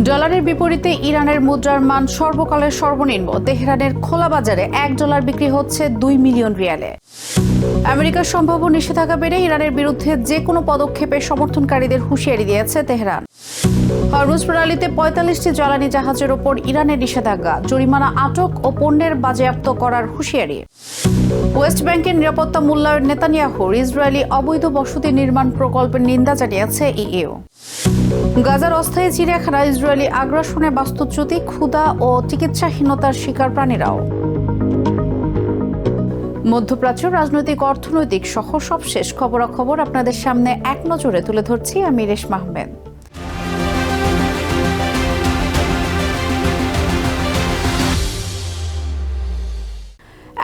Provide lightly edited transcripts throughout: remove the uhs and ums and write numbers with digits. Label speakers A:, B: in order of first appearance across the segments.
A: ডলারের বিপরীতে ইরানের মুদ্রার মান সর্বকালের সর্বনিম্ন। তেহরানের খোলা বাজারে $1 বিক্রি হচ্ছে 2 মিলিয়ন রিয়ালে। আমেরিকার সম্ভাব্য নিষেধাজ্ঞা বেড়ে ইরানের বিরুদ্ধে যে কোনো পদক্ষেপের সমর্থনকারীদের হুঁশিয়ারি দিয়েছে তেহরান। হরমুজ প্রণালীতে 45টি জ্বালানি জাহাজের ওপর ইরানের নিষেধাজ্ঞা, জরিমানা, আটক ও পণ্যের বাজেয়াপ্ত করার হুঁশিয়ারি। ওয়েস্ট ব্যাংকের নিরাপত্তা মূল্যায়ন নেতানিয়াহুর ইসরায়েলি অবৈধ বসতি নির্মাণ প্রকল্পের নিন্দা জানিয়েছে ইইউ। গাজার অস্থায়ী চিড়িয়াখানায় ইসরায়েলি আগ্রাসনে বাস্তুচ্যুতি, ক্ষুধা ও চিকিৎসাহীনতার শিকার প্রাণীরাও। মধ্যপ্রাচ্য রাজনৈতিক, অর্থনৈতিক সহ সবশেষ খবরাখবর আপনাদের সামনে এক নজরে তুলে ধরছি আমি রেশমা আহমেদ।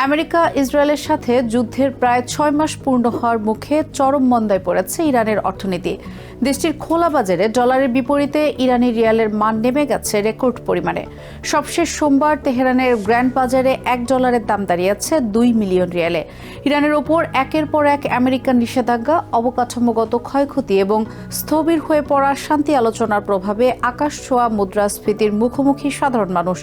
A: আমেরিকা ইসরায়েলের সাথে যুদ্ধের প্রায় 6 মাস পূর্ণ হওয়ার মুখে চরম মন্দায় পড়েছে ইরানের অর্থনীতি। দেশটির খোলা বাজারে ডলারের বিপরীতে ইরানি রিয়ালের মান নেমে গেছে রেকর্ড পরিমাণে। সবশেষ সোমবার তেহরানের গ্র্যান্ড বাজারে $1 দাম দাঁড়িয়েছে 2 মিলিয়ন রিয়ালে। ইরানের ওপর একের পর এক আমেরিকান নিষেধাজ্ঞা, অবকাঠামোগত ক্ষয়ক্ষতি এবং স্থবির হয়ে পড়া শান্তি আলোচনার প্রভাবে আকাশ ছোঁয়া মুদ্রাস্ফীতির মুখোমুখি সাধারণ মানুষ।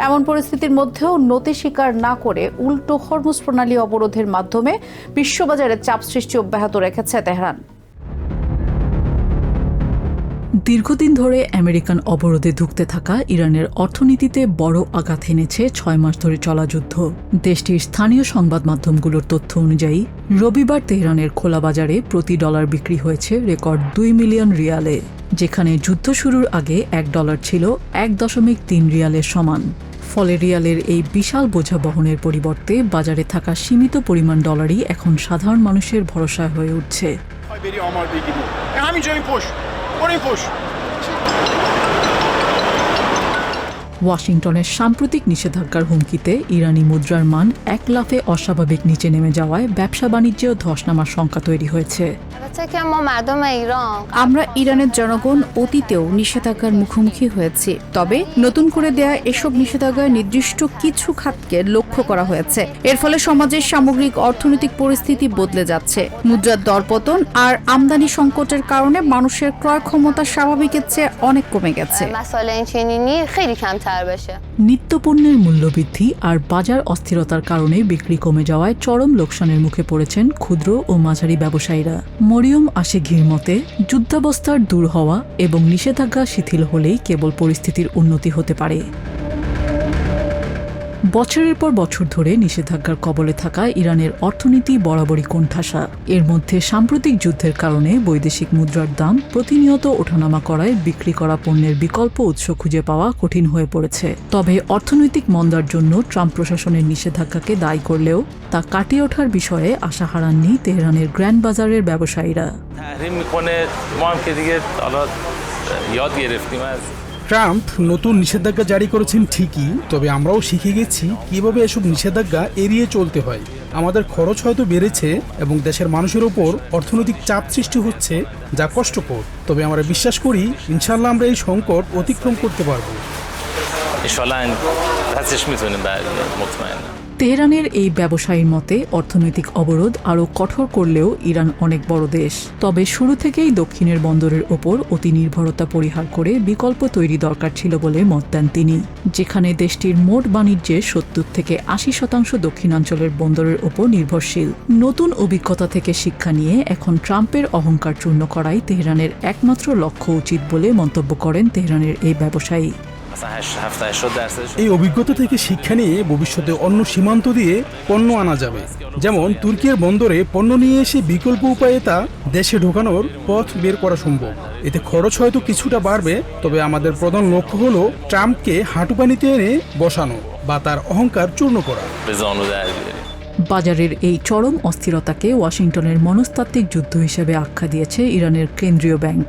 A: এমন পরিস্থিতির মধ্যেও নতি স্বীকার না করে উল্টো হরমুজ প্রণালী অবরোধের মাধ্যমে বিশ্ববাজারে চাপ সৃষ্টি অব্যাহত রেখেছে তেহরান।
B: দীর্ঘদিন ধরে আমেরিকান অবরোধে ধুঁকতে থাকা ইরানের অর্থনীতিতে বড় আঘাত এনেছে 6 মাস ধরে চলা যুদ্ধ। দেশটির স্থানীয় সংবাদ মাধ্যমগুলোর তথ্য অনুযায়ী রবিবার তেহরানের খোলা বাজারে প্রতি ডলার বিক্রি হয়েছে রেকর্ড 2 মিলিয়ন রিয়ালে, যেখানে যুদ্ধ শুরুর আগে $1 ছিল 1.3 রিয়ালের সমান। ফলে রিয়ালের এই বিশাল বোঝা বহনের পরিবর্তে বাজারে থাকা সীমিত পরিমাণ ডলারই এখন সাধারণ মানুষের ভরসা হয়ে উঠছে। ওয়াশিংটনের সাম্প্রতিক নিষেধাজ্ঞার হুমকিতে ইরানি মুদ্রার মান এক লাফে অস্বাভাবিক নিচে নেমে যাওয়ায় ব্যবসা বাণিজ্যেও ধস নামার শঙ্কা তৈরি হয়েছে।
A: আমরা ইরানের জনগণ অতীতেও নিষেধাজ্ঞার মুখোমুখি হয়েছি, তবে নতুন করে দেয়া এসব নিষেধাজ্ঞায় নির্দিষ্ট কিছু খাতকে লক্ষ্য করা হয়েছে। এর ফলে সমাজের সামগ্রিক অর্থনৈতিক পরিস্থিতি বদলে যাচ্ছে। মুদ্রার দরপতন আর আমদানি সংকটের কারণে মানুষের ক্রয় ক্ষমতা স্বাভাবিকের চেয়ে অনেক কমে গেছে।
B: নিত্যপণ্যের মূল্যবৃদ্ধি আর বাজার অস্থিরতার কারণে বিক্রি কমে যাওয়ায় চরম লোকসানের মুখে পড়েছেন ক্ষুদ্র ও মাঝারি ব্যবসায়ীরা। মরিয়ম আশেঘির মতে, যুদ্ধাবস্থার দূর হওয়া এবং নিষেধাজ্ঞা শিথিল হলেই কেবল পরিস্থিতির উন্নতি হতে পারে। বছরের পর বছর ধরে নিষেধাজ্ঞার কবলে থাকা ইরানের অর্থনীতি বরাবরই কোণঠাসা। এর মধ্যে সাম্প্রতিক যুদ্ধের কারণে বৈদেশিক মুদ্রার দাম প্রতিনিয়ত ওঠানামা করায় বিক্রি করা পণ্যের বিকল্প উৎস খুঁজে পাওয়া কঠিন হয়ে পড়েছে। তবে অর্থনৈতিক মন্দার জন্য ট্রাম্প প্রশাসনের নিষেধাজ্ঞাকে দায়ী করলেও তা কাটিয়ে ওঠার বিষয়ে আশা হারাননি তেহরানের গ্র্যান্ড বাজারের ব্যবসায়ীরা।
C: ট্রাম্প নতুন নিষেধাজ্ঞা জারি করেছেন ঠিকই, তবে আমরাও শিখে গেছি কিভাবে এসব নিষেধাজ্ঞা এড়িয়ে চলতে হয়। আমাদের খরচ হয়তো বেড়েছে এবং দেশের মানুষের ওপর অর্থনৈতিক চাপ সৃষ্টি হচ্ছে, যা কষ্টকর। তবে আমরা বিশ্বাস করি ইনশাল্লাহ আমরা এই সংকট অতিক্রম করতে পারব।
B: তেহরানের এই ব্যবসায়ীর মতে, অর্থনৈতিক অবরোধ আরও কঠোর করলেও ইরান অনেক বড় দেশ। তবে শুরু থেকেই দক্ষিণের বন্দরের ওপর অতি নির্ভরতা পরিহার করে বিকল্প তৈরি দরকার ছিল বলে মত দেন তিনি, যেখানে দেশটির মোট বাণিজ্যের 70 থেকে 80% দক্ষিণাঞ্চলের বন্দরের ওপর নির্ভরশীল। নতুন অভিজ্ঞতা থেকে শিক্ষা নিয়ে এখন ট্রাম্পের অহংকার চূর্ণ করাই তেহরানের একমাত্র লক্ষ্য উচিত বলে মন্তব্য করেন তেহরানের এই ব্যবসায়ী।
C: এই অভিজ্ঞতা থেকে শিক্ষা নিয়ে ভবিষ্যতে অন্য সীমান্ত দিয়ে পণ্য আনা যাবে, যেমন তুর্কির বন্দরে পণ্য নিয়ে এসে বিকল্প উপায়ে তা দেশে ঢোকানোর পথ বের করা সম্ভব। এতে খরচ হয়তো কিছুটা বাড়বে, তবে আমাদের প্রধান লক্ষ্য হলো ট্রাম্পকে হাঁটু পানিতে এনে বসানো বা তার অহংকার চূর্ণ করা।
B: বাজারের এই চরম অস্থিরতাকে ওয়াশিংটনের মনস্তাত্ত্বিক যুদ্ধ হিসেবে আখ্যা দিয়েছে ইরানের কেন্দ্রীয় ব্যাংক।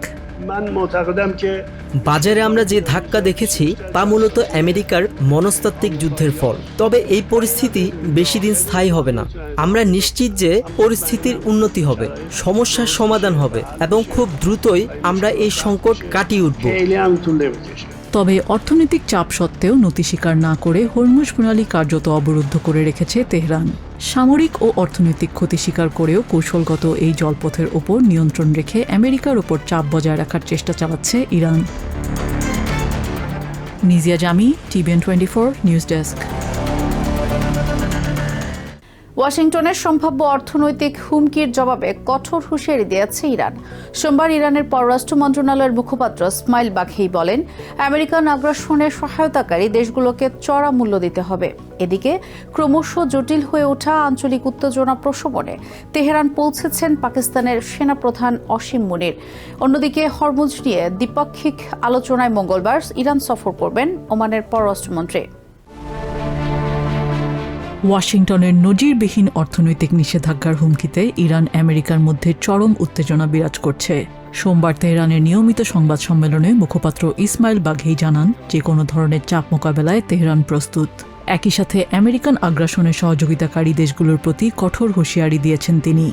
D: বাজারে আমরা যে ধাক্কা দেখেছি তা মূলত আমেরিকার মনস্তাত্ত্বিক যুদ্ধের ফল। তবে এই পরিস্থিতি বেশি দিন স্থায়ী হবে না। আমরা নিশ্চিত যে পরিস্থিতির উন্নতি হবে, সমস্যার সমাধান হবে এবং খুব দ্রুতই আমরা এই সংকট কাটিয়ে উঠব।
B: তবে অর্থনৈতিক চাপ সত্ত্বেও নতি স্বীকার না করে হরমুজ প্রণালী কার্যত অবরুদ্ধ করে রেখেছে তেহরান। সামরিক ও অর্থনৈতিক ক্ষতি স্বীকার করেও কৌশলগত এই জলপথের ওপর নিয়ন্ত্রণ রেখে আমেরিকার ওপর চাপ বজায় রাখার চেষ্টা চালাচ্ছে ইরান। নিজিয়া জামি, টিভিএন 24 নিউজ ডেস্ক।
A: ওয়াশিংটনের সম্ভাব্য অর্থনৈতিক হুমকির জবাবে কঠোর হুঁশিয়ারি দিয়েছে ইরান। সোমবার ইরানের পররাষ্ট্র মন্ত্রণালয়ের মুখপাত্র ইসমাইল বাঘেই বলেন, আমেরিকান আগ্রাসনে সহায়তাকারী দেশগুলোকে চড়া মূল্য দিতে হবে। এদিকে ক্রমশ জটিল হয়ে ওঠা আঞ্চলিক উত্তেজনা প্রশমনে তেহরান পৌঁছেছেন পাকিস্তানের সেনাপ্রধান অসীম মুনির। অন্যদিকে হরমুজ নিয়ে দ্বিপাক্ষিক আলোচনায় মঙ্গলবার ইরান সফর করবেন ওমানের পররাষ্ট্রমন্ত্রী।
B: ওয়াশিংটনের নজিরবিহীন অর্থনৈতিক নিষেধাজ্ঞার হুমকিতে ইরান আমেরিকার মধ্যে চরম উত্তেজনা বিরাজ করছে। সোমবার তেহরানের নিয়মিত সংবাদ সম্মেলনে মুখপাত্র ইসমাইল বাঘেই জানান, যে কোনো ধরনের চাপ মোকাবেলায় তেহরান প্রস্তুত। একই সাথে আমেরিকান আগ্রাসনে সহযোগিতাকারী দেশগুলোর প্রতি কঠোর হুঁশিয়ারি দিয়েছেন তিনি।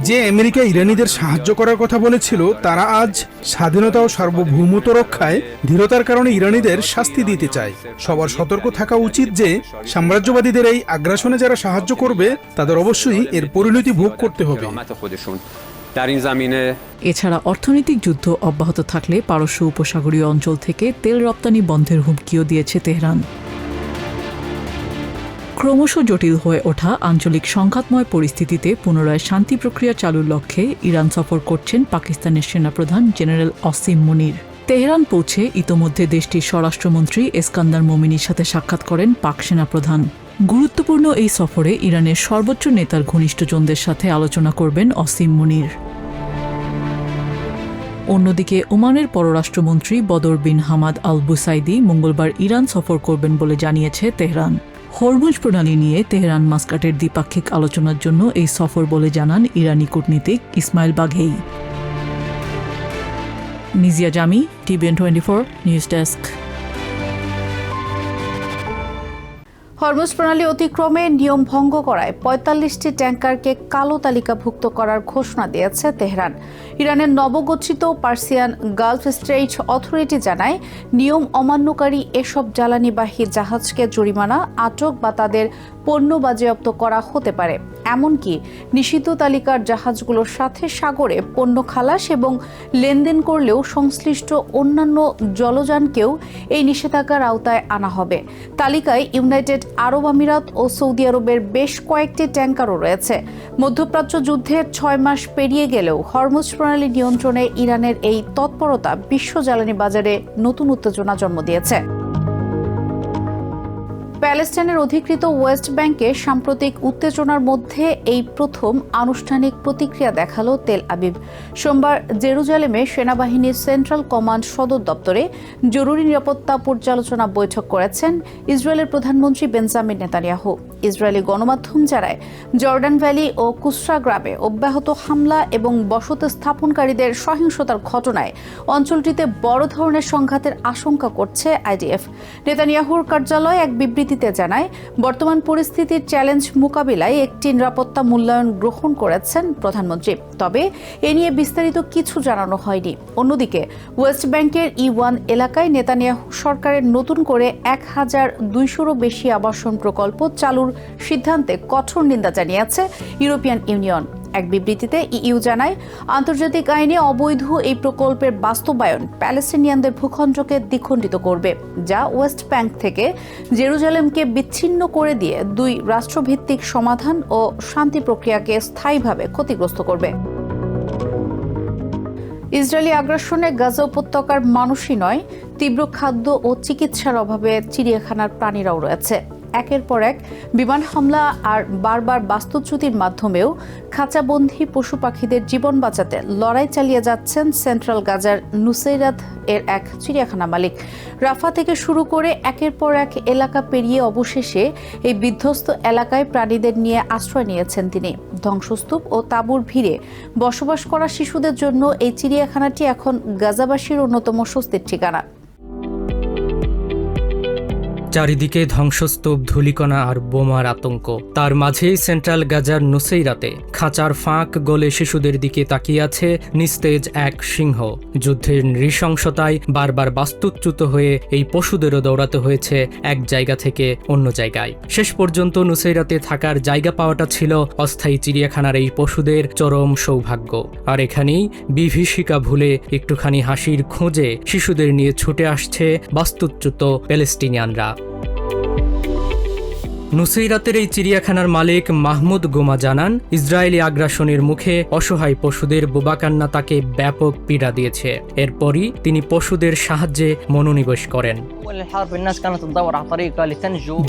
C: যে আমেরিকা ইরানিদের সাহায্য করার কথা বলেছিল, তারা আজ স্বাধীনতা ও সার্বভৌমত্ব রক্ষায় ধীরতার কারণে ইরানিদের শাস্তি দিতে চায়। সবার সতর্ক থাকা উচিত যে সাম্রাজ্যবাদীদের এই আগ্রাসনে যারা সাহায্য করবে, তাদের অবশ্যই এর পরিণতি ভোগ করতে হবে।
B: এছাড়া অর্থনৈতিক যুদ্ধ অব্যাহত থাকলে পারস্য উপসাগরীয় অঞ্চল থেকে তেল রপ্তানি বন্ধের হুমকিও দিয়েছে তেহরান। ক্রমশ জটিল হয়ে ওঠা আঞ্চলিক সংঘাতময় পরিস্থিতিতে পুনরায় শান্তি প্রক্রিয়া চালুর লক্ষ্যে ইরান সফর করছেন পাকিস্তানের সেনাপ্রধান জেনারেল অসীম মুনির। তেহরান পৌঁছে ইতোমধ্যে দেশটির স্বরাষ্ট্রমন্ত্রী এসকান্দার মোমিনির সাথে সাক্ষাৎ করেন পাক সেনাপ্রধান। গুরুত্বপূর্ণ এই সফরে ইরানের সর্বোচ্চ নেতার ঘনিষ্ঠজনদের সাথে আলোচনা করবেন অসীম মুনির। অন্যদিকে ওমানের পররাষ্ট্রমন্ত্রী বদর বিন হামাদ আল বুসাইদি মঙ্গলবার ইরান সফর করবেন বলে জানিয়েছে তেহরান। হরমুজ প্রণালী নিয়ে তেহরান মাস্কাটের দ্বিপাক্ষিক আলোচনার জন্য এই সফর বলে জানান ইরানি কূটনীতিক ইসমাইল বাঘেই। নিজিয়া জামি, টিভিএন 24 নিউজ ডেস্ক।
A: হরমুজ প্রণালী অতিক্রমে নিয়ম ভঙ্গ করায় ৪৫টি ট্যাঙ্কারকে কালো তালিকাভুক্ত করার ঘোষণা দিয়েছে তেহরান। ইরানের নবগঠিত পার্সিয়ান গালফ স্ট্রেইট অথরিটি জানায়, নিয়ম অমান্যকারী এসব জ্বালানিবাহী জাহাজকে জরিমানা, আটক বা তাদের পণ্য বাজেয়াপ্ত করা হতে পারে। এমনকি নিষিদ্ধ তালিকার জাহাজগুলোর সাথে সাগরে পণ্য খালাস এবং লেনদেন করলেও সংশ্লিষ্ট অন্যান্য জলযানকেও এই নিষেধাজ্ঞার আওতায় আনা হবে। তালিকায় ইউনাইটেড আরব আমিরাত ও সৌদি আরবের বেশ কয়েকটি ট্যাঙ্কারও রয়েছে। মধ্যপ্রাচ্য যুদ্ধের ৬ মাস পেরিয়ে গেলেও হরমুজ প্রণালী নিয়ন্ত্রণে ইরানের এই তৎপরতা বিশ্ব জ্বালানি বাজারে নতুন উত্তেজনা জন্ম দিয়েছে। প্যালেস্টাইনের অধিকৃত ওয়েস্ট ব্যাংকে সাম্প্রতিক উত্তেজনার মধ্যে এই প্রথম আনুষ্ঠানিক প্রতিক্রিয়া দেখালো তেল আবিব। সোমবার জেরুজালেমে সেনাবাহিনীর সেন্ট্রাল কমান্ড সদর দপ্তরে জরুরি নিরাপত্তা পর্যালোচনা বৈঠক করেছেন ইসরায়েলের প্রধানমন্ত্রী বেঞ্জামিন নেতানিয়াহু। ইসরায়েলি গণমাধ্যম জানায়, জর্ডান ভ্যালি ও কুসরা গ্রামে অব্যাহত হামলা এবং বসতি স্থাপনকারীদের সহিংসতার ঘটনায় অঞ্চলটিতে বড় ধরনের সংঘাতের আশঙ্কা করছে আইডিএফ। নেতানিয়াহুর কার্যালয় এক বিবৃতিতে জানায়, বর্তমান পরিস্থিতির চ্যালেঞ্জ মোকাবিলায় একটি নিরাপত্তা মূল্যায়ন গ্রহণ করেছেন প্রধানমন্ত্রী। তবে এ নিয়ে বিস্তারিত কিছু জানানো হয়নি। অন্যদিকে ওয়েস্ট ব্যাংকের E1 এলাকায় নেতানিয়াহু সরকারের নতুন করে ১,২০০রও বেশি আবাসন প্রকল্প চালুর সিদ্ধান্তে কঠোর নিন্দা জানিয়েছে ইউরোপিয়ান ইউনিয়ন। এক বিবৃতিতে ইইউ জানায়, আন্তর্জাতিক আইনে অবৈধ এই প্রকল্পের বাস্তবায়ন প্যালেস্টিনিয়ানদের ভূখণ্ডকে দ্বিখণ্ডিত করবে, যা ওয়েস্ট ব্যাংক থেকে জেরুজালেমকে বিচ্ছিন্ন করে দিয়ে দুই রাষ্ট্রভিত্তিক সমাধান ও শান্তি প্রক্রিয়াকে স্থায়ীভাবে ক্ষতিগ্রস্ত করবে। ইসরায়েলি আগ্রাসনে গাজা উপত্যকার মানুষই নয়, তীব্র খাদ্য ও চিকিৎসার অভাবে চিড়িয়াখানার প্রাণীরাও রয়েছে। একের পর এক বিমান হামলা আর বারবার বাস্তুচ্যুতির মাধ্যমেও খাঁচাবন্দী পশু পাখিদের জীবন বাঁচাতে লড়াই চালিয়ে যাচ্ছেন সেন্ট্রাল গাজার নুসেইরাত এর এক চিড়িয়াখানা মালিক। রাফা থেকে শুরু করে একের পর এক এলাকা পেরিয়ে অবশেষে এই বিধ্বস্ত এলাকায় প্রাণীদের নিয়ে আশ্রয় নিয়েছেন তিনি। ধ্বংসস্তূপ ও তাঁবুর ভিড়ে বসবাস করা শিশুদের জন্য এই চিড়িয়াখানাটি এখন গাজাবাসীর অন্যতম স্বস্তির ঠিকানা।
E: চারিদিকে ধ্বংসস্তূপ, ধূলিকণা আর বোমার আতঙ্ক। তার মাঝেই সেন্ট্রাল গাজার নুসেইরাতে খাঁচার ফাঁক গলে শিশুদের দিকে তাকিয়ে আছে নিস্তেজ এক সিংহ। যুদ্ধের নৃশংসতায় বারবার বাস্তুচ্যুত হয়ে এই পশুদেরও দৌড়াতে হয়েছে এক জায়গা থেকে অন্য জায়গায়। শেষ পর্যন্ত নুসেইরাতে থাকার জায়গা পাওয়াটা ছিল অস্থায়ী চিড়িয়াখানার এই পশুদের চরম সৌভাগ্য। আর এখানেই বিভীষিকা ভুলে একটুখানি হাসির খোঁজে শিশুদের নিয়ে ছুটে আসছে বাস্তুচ্যুত প্যালেস্টিনিয়ানরা। নুসেইরাতের এই চিড়িয়াখানার মালিক মাহমুদ গোমা জানান, ইসরায়েলি আগ্রাসনের মুখে অসহায় পশুদের বোবাকান্না তাকে ব্যাপক পীড়া দিয়েছে। এরপরই তিনি পশুদের সাহায্যে মনোনিবেশ করেন।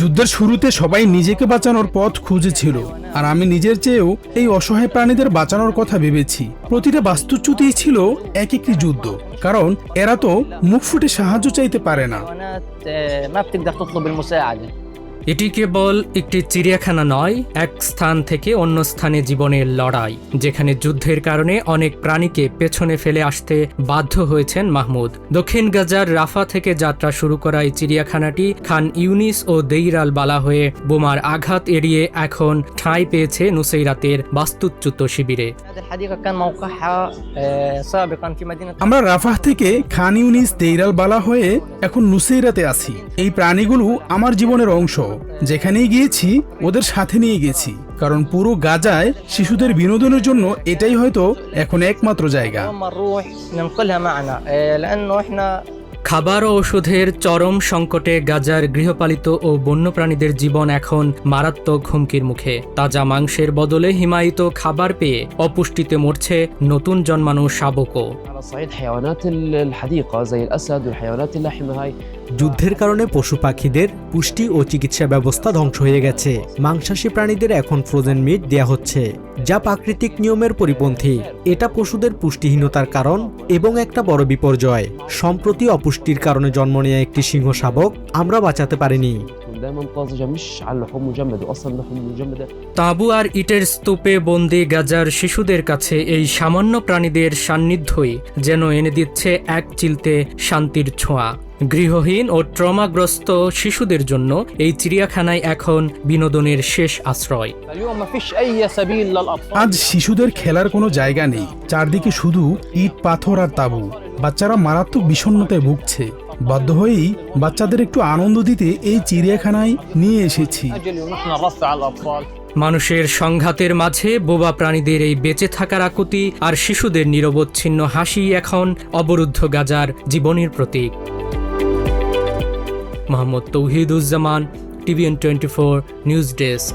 C: যুদ্ধের শুরুতে সবাই নিজেকে বাঁচানোর পথ খুঁজেছিল, আর আমি নিজের চেয়েও এই অসহায় প্রাণীদের বাঁচানোর কথা ভেবেছি। প্রতিটা বাস্তুচ্যুতিই ছিল এক একটি যুদ্ধ, কারণ এরা তো মুখ ফুটে সাহায্য চাইতে পারে না।
E: এটি কেবল একটি চিড়িয়াখানা নয়, এক স্থান থেকে অন্য স্থানে জীবনের লড়াই, যেখানে যুদ্ধের কারণে অনেক প্রাণীকে পেছনে ফেলে আসতে বাধ্য হয়েছেন মাহমুদ। দক্ষিণ গাজার রাফা থেকে যাত্রা শুরু করা এই চিড়িয়াখানাটি খান ইউনিস ও দেইর আল বালা হয়ে বোমার আঘাত এড়িয়ে এখন ঠাঁই পেয়েছে নুসেইরাতের বাস্তুচ্যুত শিবিরে।
C: আমরা রাফাহ থেকে খান ইউনিস, দেইর আল বালা হয়ে এখন নুসেইরাতে আছি। এই প্রাণীগুলো আমার জীবনের অংশ। যেখানেই গিয়েছি ওদের সাথে নিয়ে গেছি, কারণ পুরো গাজায় শিশুদের বিনোদনের জন্য এটাই হয়তো এখন একমাত্র জায়গা।
E: খাবার ও ওষুধের চরম সংকটে গাজার গৃহপালিত ও বন্যপ্রাণীদের জীবন এখন মারাত্মক হুমকির মুখে। তাজা মাংসের বদলে হিমায়িত খাবার পেয়ে অপুষ্টিতে মরছে নতুন জন্মানো শাবকও।
F: যুদ্ধের কারণে পশু পাখিদের পুষ্টি ও চিকিৎসা ব্যবস্থা ধ্বংস হয়ে গেছে। মাংসাশী প্রাণীদের এখন ফ্রোজেন মিট দেয়া হচ্ছে, যা প্রাকৃতিক নিয়মের পরিপন্থী। এটা পশুদের পুষ্টিহীনতার কারণ এবং একটা বড় বিপর্যয়। সম্প্রতি অপুষ্টির কারণে জন্ম নেওয়া একটি সিংহ শাবক আমরা বাঁচাতে পারিনি।
E: তাঁবু আর ইটের স্তূপে বন্দি গাজার শিশুদের কাছে এই সামান্য প্রাণীদের সান্নিধ্যই যেন এনে দিচ্ছে এক চিলতে শান্তির ছোঁয়া। গৃহহীন ও ট্রমাগ্রস্ত শিশুদের জন্য এই চিড়িয়াখানায় এখন বিনোদনের শেষ আশ্রয়।
C: আজ শিশুদের খেলার কোনো জায়গা নেই, চারদিকে শুধু ইট, পাথর আর তাঁবু। বাচ্চারা মারাত্মক বিষণ্ণতায় ভুগছে। বাধ্য হয়েই বাচ্চাদের একটু আনন্দ দিতে এই চিড়িয়াখানায় নিয়ে এসেছি।
E: মানুষের সংঘাতের মাঝে বোবা প্রাণীদের এই বেঁচে থাকার আকুতি আর শিশুদের নিরবচ্ছিন্ন হাসি এখন অবরুদ্ধ গাজার জীবনের প্রতীক। Mohammad Touhiduzzaman, TVN24 news desk.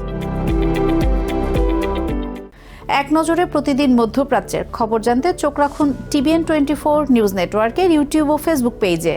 A: এক নজরে প্রতিদিন মধ্যপ্রাচ্যের খবর জানতে চোখ রাখুন TVN24 নিউজ নেটওয়ার্কের ইউটিউব ও ফেসবুক পেজে।